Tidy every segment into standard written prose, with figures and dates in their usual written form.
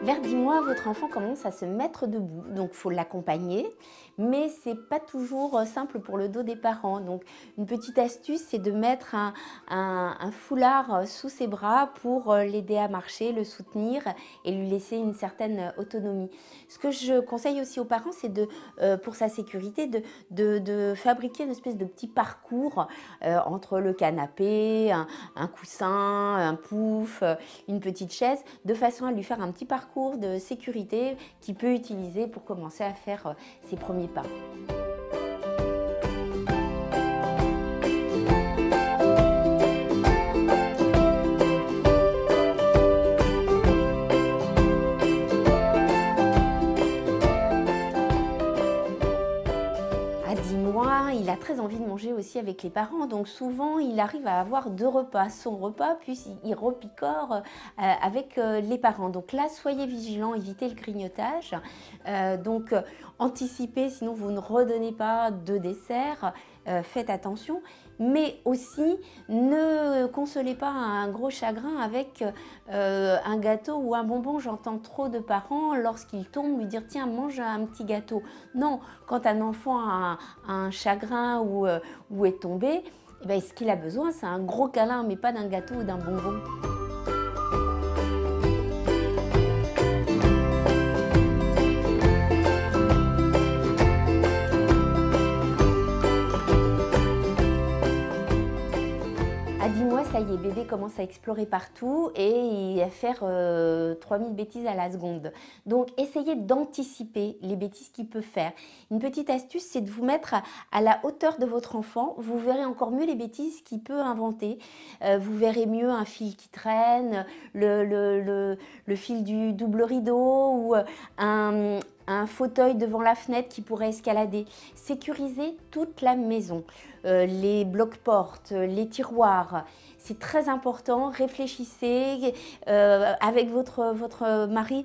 Vers 10 mois, votre enfant commence à se mettre debout, donc il faut l'accompagner, mais ce n'est pas toujours simple pour le dos des parents. Donc une petite astuce, c'est de mettre un foulard sous ses bras pour l'aider à marcher, le soutenir et lui laisser une certaine autonomie. Ce que je conseille aussi aux parents, c'est pour sa sécurité, de fabriquer une espèce de petit parcours entre le canapé, un coussin, un pouf, une petite chaise, de façon à lui faire un petit parcours de sécurité qu'il peut utiliser pour commencer à faire ses premiers pas. À 10 mois, il a très envie de manger aussi avec les parents, donc souvent il arrive à avoir 2 repas, son repas, puis il repicore avec les parents. Donc là, soyez vigilants, évitez le grignotage, anticipez, sinon vous ne redonnez pas de dessert, faites attention. Mais aussi, ne consolez pas un gros chagrin avec un gâteau ou un bonbon. J'entends trop de parents, lorsqu'ils tombent, lui dire « Tiens, mange un petit gâteau ». Non, quand un enfant a un chagrin ou est tombé, eh bien, ce qu'il a besoin, c'est un gros câlin, mais pas d'un gâteau ou d'un bonbon. À 10 mois, ça y est, bébé commence à explorer partout et à faire 3000 bêtises à la seconde. Donc, essayez d'anticiper les bêtises qu'il peut faire. Une petite astuce, c'est de vous mettre à la hauteur de votre enfant. Vous verrez encore mieux les bêtises qu'il peut inventer. Vous verrez mieux un fil qui traîne, le fil du double rideau ou un fauteuil devant la fenêtre qui pourrait escalader. Sécurisez toute la maison, les blocs-portes, les tiroirs. C'est très important. Réfléchissez avec votre mari.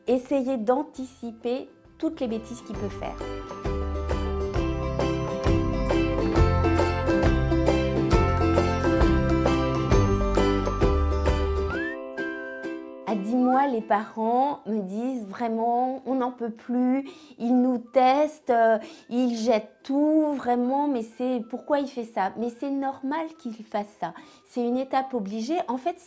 Essayez d'anticiper toutes les bêtises qu'il peut faire. À 10 mois, les parents me disent vraiment, on n'en peut plus, il nous teste, il jette tout, vraiment, mais pourquoi il fait ça? Mais c'est normal qu'il fasse ça. C'est une étape obligée. En fait,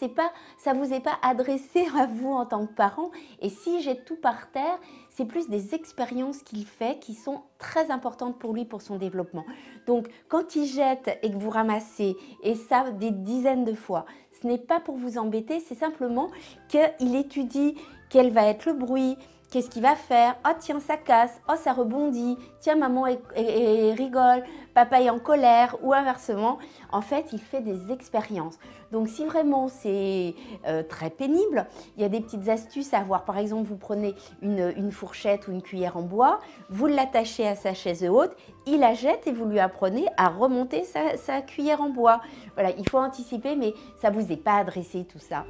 ça vous est pas adressé à vous en tant que parent. Et s'il jette tout par terre, c'est plus des expériences qu'il fait qui sont très importantes pour lui, pour son développement. Donc, quand il jette et que vous ramassez, et ça des dizaines de fois, ce n'est pas pour vous embêter, c'est simplement qu'il étudie quel va être le bruit, qu'est-ce qu'il va faire. Oh tiens, ça casse, oh ça rebondit, tiens maman rigole, papa est en colère ou inversement. En fait, il fait des expériences. Donc si vraiment c'est très pénible, il y a des petites astuces à avoir. Par exemple, vous prenez une fourchette ou une cuillère en bois, vous l'attachez à sa chaise haute, il la jette et vous lui apprenez à remonter sa cuillère en bois. Voilà, il faut anticiper, mais ça ne vous est pas adressé tout ça.